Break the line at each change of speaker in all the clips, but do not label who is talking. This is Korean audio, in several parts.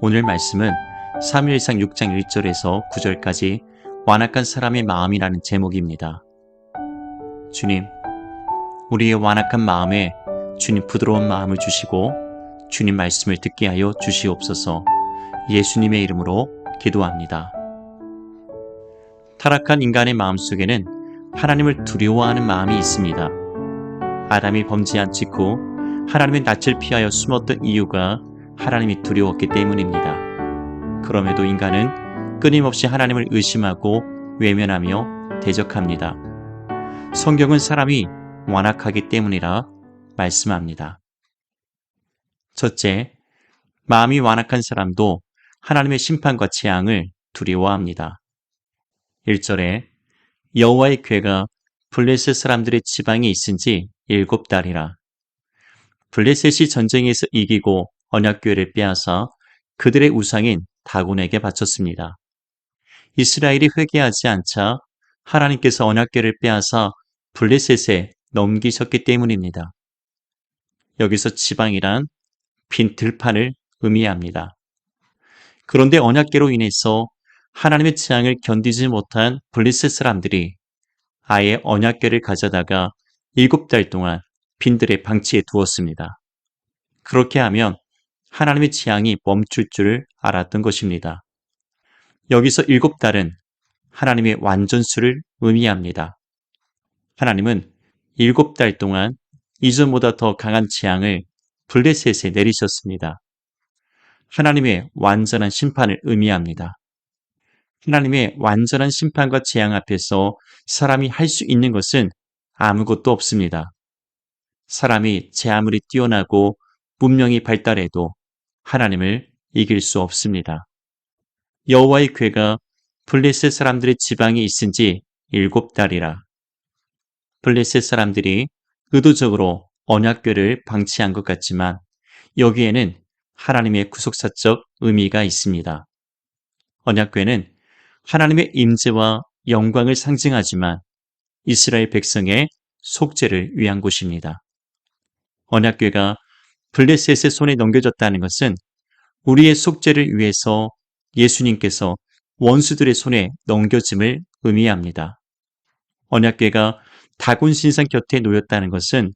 오늘 말씀은 사무엘상 6장 1절에서 9절까지 완악한 사람의 마음이라는 제목입니다. 주님, 우리의 완악한 마음에 주님 부드러운 마음을 주시고 주님 말씀을 듣게 하여 주시옵소서. 예수님의 이름으로 기도합니다. 타락한 인간의 마음속에는 하나님을 두려워하는 마음이 있습니다. 아담이 범죄한 직후 하나님의 낯을 피하여 숨었던 이유가 하나님이 두려웠기 때문입니다. 그럼에도 인간은 끊임없이 하나님을 의심하고 외면하며 대적합니다. 성경은 사람이 완악하기 때문이라 말씀합니다. 첫째, 마음이 완악한 사람도 하나님의 심판과 재앙을 두려워합니다. 1절에 여호와의 궤가 블레셋 사람들의 지방에 있은 지 7달이라. 블레셋이 전쟁에서 이기고 언약궤를 빼앗아 그들의 우상인 다곤에게 바쳤습니다. 이스라엘이 회개하지 않자 하나님께서 언약궤를 빼앗아 블레셋에 넘기셨기 때문입니다. 여기서 지방이란 빈 들판을 의미합니다. 그런데 언약궤로 인해서 하나님의 재앙을 견디지 못한 블레셋 사람들이 아예 언약궤를 가져다가 7달 동안 빈들에 방치해 두었습니다. 그렇게 하면 하나님의 재앙이 멈출 줄을 알았던 것입니다. 여기서 7달은 하나님의 완전수를 의미합니다. 하나님은 7달 동안 이전보다 더 강한 재앙을 블레셋에 내리셨습니다. 하나님의 완전한 심판을 의미합니다. 하나님의 완전한 심판과 재앙 앞에서 사람이 할 수 있는 것은 아무것도 없습니다. 사람이 제 아무리 뛰어나고 문명이 발달해도 하나님을 이길 수 없습니다. 여호와의 궤가 블레셋 사람들의 지방에 있은 지 7달이라. 블레셋 사람들이 의도적으로 언약궤를 방치한 것 같지만 여기에는 하나님의 구속사적 의미가 있습니다. 언약궤는 하나님의 임재와 영광을 상징하지만 이스라엘 백성의 속죄를 위한 곳입니다. 언약궤가 블레셋의 손에 넘겨졌다는 것은 우리의 속죄를 위해서 예수님께서 원수들의 손에 넘겨짐을 의미합니다. 언약궤가 다곤 신상 곁에 놓였다는 것은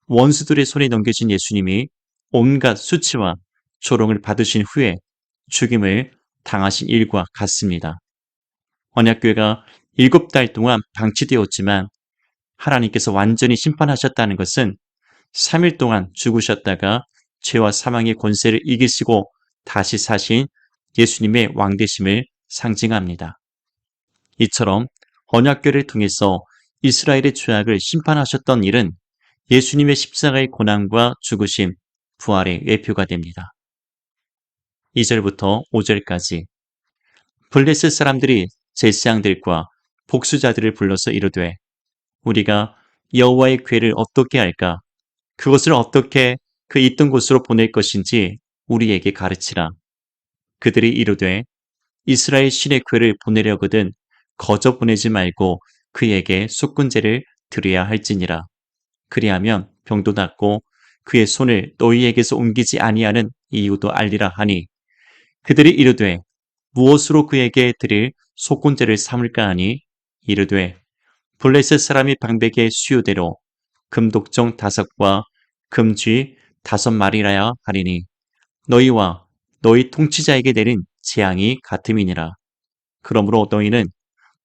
원수들의 손에 넘겨진 예수님이 온갖 수치와 조롱을 받으신 후에 죽임을 당하신 일과 같습니다. 언약궤가 7달 동안 방치되었지만 하나님께서 완전히 심판하셨다는 것은 3일 동안 죽으셨다가 죄와 사망의 권세를 이기시고 다시 사신 예수님의 왕되심을 상징합니다. 이처럼 언약궤를 통해서 이스라엘의 죄악을 심판하셨던 일은 예수님의 십자가의 고난과 죽으심, 부활의 예표가 됩니다. 2절부터 5절까지 블레셋 사람들이 제사장들과 복수자들을 불러서 이르되 우리가 여호와의 궤를 어떻게 할까? 그것을 어떻게 그 있던 곳으로 보낼 것인지 우리에게 가르치라. 그들이 이르되 이스라엘 신의 궤를 보내려거든 거저 보내지 말고 그에게 속군제를 드려야 할지니라. 그리하면 병도 낫고 그의 손을 너희에게서 옮기지 아니하는 이유도 알리라 하니 그들이 이르되 무엇으로 그에게 드릴 속군제를 삼을까 하니 이르되 블레셋 사람이 방백의 수요대로 금독종 5과 금쥐 5마리라야 하리니 너희와 너희 통치자에게 내린 재앙이 같음이니라. 그러므로 너희는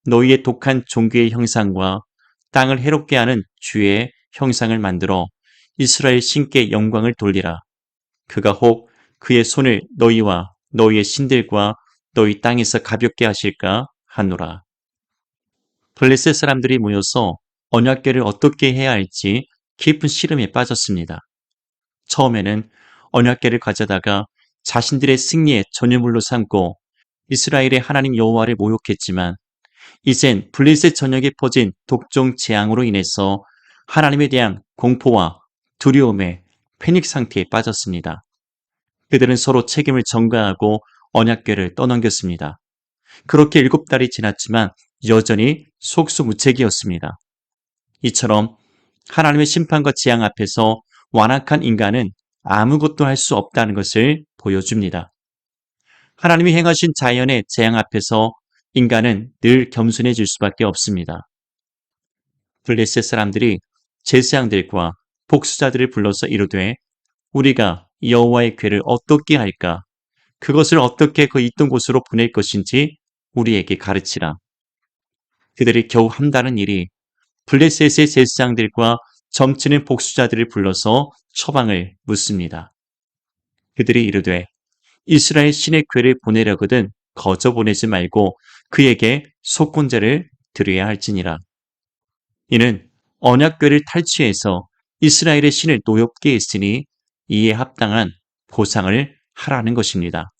너희의 독한 종교의 형상과 땅을 해롭게 하는 주의 형상을 만들어 이스라엘 신께 영광을 돌리라. 그가 혹 그의 손을 너희와 너희의 신들과 너희 땅에서 가볍게 하실까 하노라. 블레셋 사람들이 모여서 언약궤를 어떻게 해야 할지 깊은 시름에 빠졌습니다. 처음에는 언약궤를 가져다가 자신들의 승리의 전유물로 삼고 이스라엘의 하나님 여호와를 모욕했지만 이젠 블레셋 전역에 퍼진 독종 재앙으로 인해서 하나님에 대한 공포와 두려움에 패닉 상태에 빠졌습니다. 그들은 서로 책임을 전가하고 언약궤를 떠넘겼습니다. 그렇게 7달이 지났지만 여전히 속수무책이었습니다. 이처럼 하나님의 심판과 재앙 앞에서 완악한 인간은 아무것도 할 수 없다는 것을 보여줍니다. 하나님이 행하신 자연의 재앙 앞에서 인간은 늘 겸손해질 수밖에 없습니다. 블레셋 사람들이 제사장들과 복수자들을 불러서 이르되 우리가 여호와의 궤를 어떻게 할까? 그것을 어떻게 그 있던 곳으로 보낼 것인지 우리에게 가르치라. 그들이 겨우 한다는 일이 블레셋의 제사장들과 점치는 복수자들을 불러서 처방을 묻습니다. 그들이 이르되 이스라엘 신의 궤를 보내려거든 거저 보내지 말고 그에게 속건제를 드려야 할지니라. 이는 언약궤를 탈취해서 이스라엘의 신을 노엽게 했으니 이에 합당한 보상을 하라는 것입니다.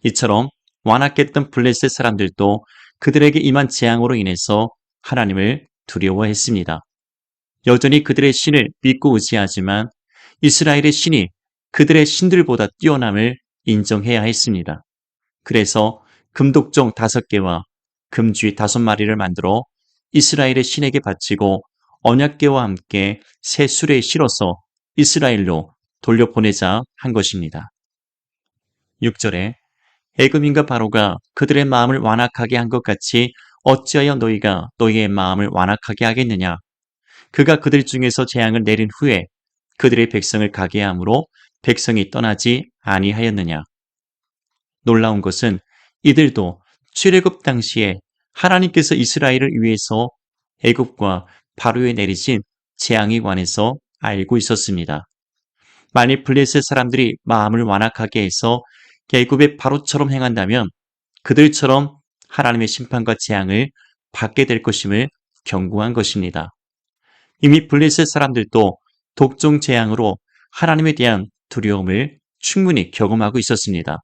이처럼 완악했던 블레셋 사람들도 그들에게 임한 재앙으로 인해서 하나님을 두려워했습니다. 여전히 그들의 신을 믿고 의지하지만 이스라엘의 신이 그들의 신들보다 뛰어남을 인정해야 했습니다. 그래서 금독종 5개와 금쥐 5마리를 만들어 이스라엘의 신에게 바치고 언약궤와 함께 새 수레에 실어서 이스라엘로 돌려보내자 한 것입니다. 6절에 애굽인과 바로가 그들의 마음을 완악하게 한 것 같이 어찌하여 너희가 너희의 마음을 완악하게 하겠느냐. 그가 그들 중에서 재앙을 내린 후에 그들의 백성을 가게 함으로 백성이 떠나지 아니하였느냐. 놀라운 것은 이들도 출애굽 당시에 하나님께서 이스라엘을 위해서 애굽과 바로에 내리신 재앙에 관해서 알고 있었습니다. 만일 블레셋 사람들이 마음을 완악하게 해서 애굽의 바로처럼 행한다면 그들처럼 하나님의 심판과 재앙을 받게 될 것임을 경고한 것입니다. 이미 블레셋 사람들도 독종 재앙으로 하나님에 대한 두려움을 충분히 경험하고 있었습니다.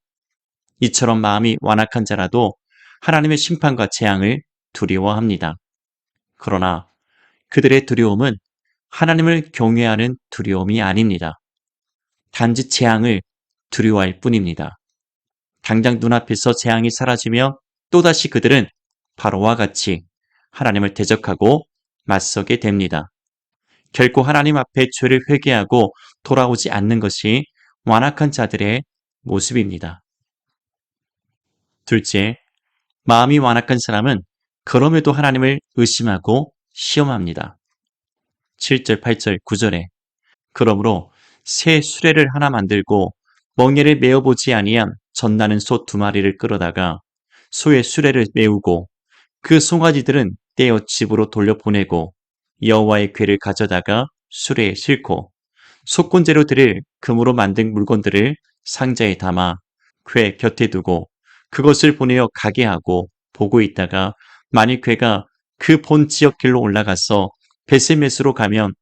이처럼 마음이 완악한 자라도 하나님의 심판과 재앙을 두려워합니다. 그러나 그들의 두려움은 하나님을 경외하는 두려움이 아닙니다. 단지 재앙을 두려워할 뿐입니다. 당장 눈앞에서 재앙이 사라지면 또다시 그들은 바로와 같이 하나님을 대적하고 맞서게 됩니다. 결코 하나님 앞에 죄를 회개하고 돌아오지 않는 것이 완악한 자들의 모습입니다. 둘째, 마음이 완악한 사람은 그럼에도 하나님을 의심하고 시험합니다. 7절, 8절, 9절에 그러므로 새 수레를 하나 만들고 멍에를 메어보지 아니한 젖나는 소 2마리를 끌어다가 소의 수레를 메우고 그 송아지들은 떼어 집으로 돌려보내고 여호와의 궤를 가져다가 수레에 싣고 속건제로 드릴 금으로 만든 물건들을 상자에 담아 궤 곁에 두고 그것을 보내어 가게 하고 보고 있다가 만일 궤가 그 본 지역 길로 올라가서 베세메스로 가면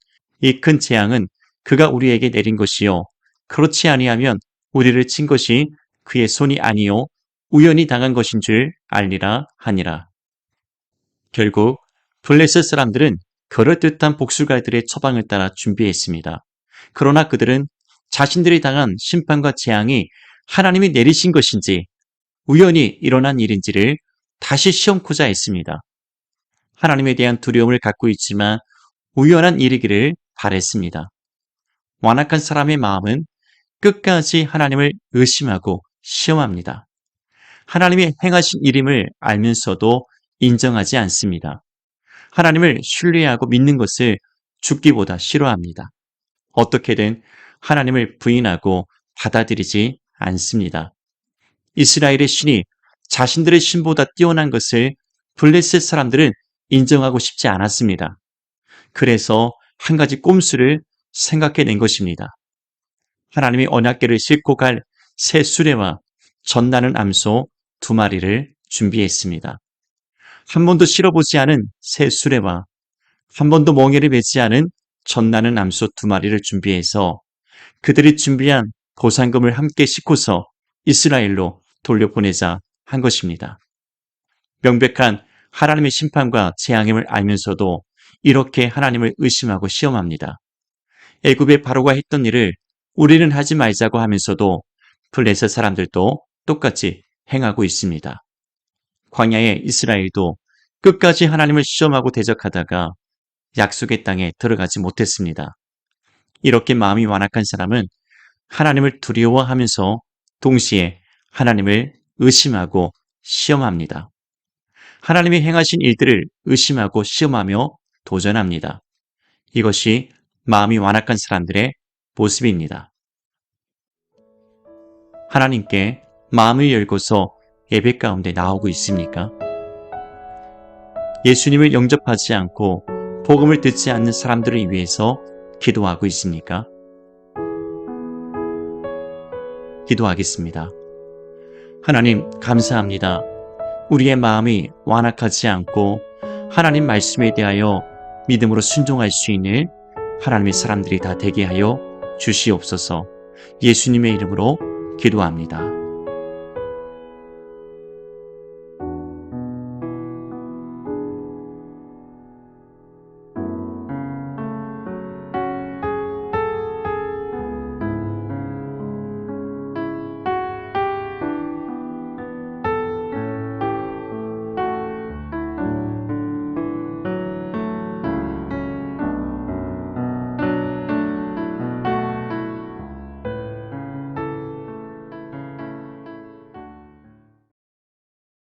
이 큰 재앙은 그가 우리에게 내린 것이요 그렇지 아니하면 우리를 친 것이 그의 손이 아니요 우연히 당한 것인 줄 알리라 하니라. 결국 블레셋 사람들은 그럴듯한 복수가들의 처방을 따라 준비했습니다. 그러나 그들은 자신들이 당한 심판과 재앙이 하나님이 내리신 것인지 우연히 일어난 일인지를 다시 시험코자 했습니다. 하나님에 대한 두려움을 갖고 있지만 우연한 일이기를 바랬습니다. 완악한 사람의 마음은 끝까지 하나님을 의심하고 시험합니다. 하나님이 행하신 일임을 알면서도 인정하지 않습니다. 하나님을 신뢰하고 믿는 것을 죽기보다 싫어합니다. 어떻게든 하나님을 부인하고 받아들이지 않습니다. 이스라엘의 신이 자신들의 신보다 뛰어난 것을 블레셋 사람들은 인정하고 싶지 않았습니다. 그래서 한 가지 꼼수를 생각해낸 것입니다. 하나님이 언약궤를 싣고 갈 새 수레와 젖나는 암소 2마리를 준비했습니다. 한 번도 실어보지 않은 새 수레와 한 번도 멍에를 매지 않은 젖나는 암소 2마리를 준비해서 그들이 준비한 보상금을 함께 싣고서 이스라엘로 돌려보내자 한 것입니다. 명백한 하나님의 심판과 재앙임을 알면서도 이렇게 하나님을 의심하고 시험합니다. 애굽의 바로가 했던 일을 우리는 하지 말자고 하면서도 블레셋 사람들도 똑같이 행하고 있습니다. 광야의 이스라엘도 끝까지 하나님을 시험하고 대적하다가 약속의 땅에 들어가지 못했습니다. 이렇게 마음이 완악한 사람은 하나님을 두려워하면서 동시에 하나님을 의심하고 시험합니다. 하나님이 행하신 일들을 의심하고 시험하며 도전합니다. 이것이 마음이 완악한 사람들의 모습입니다. 하나님께 마음을 열고서 예배 가운데 나오고 있습니까? 예수님을 영접하지 않고 복음을 듣지 않는 사람들을 위해서 기도하고 있습니까? 기도하겠습니다. 하나님, 감사합니다. 우리의 마음이 완악하지 않고 하나님 말씀에 대하여 믿음으로 순종할 수 있는 하나님의 사람들이 다 되게 하여 주시옵소서. 예수님의 이름으로 기도합니다.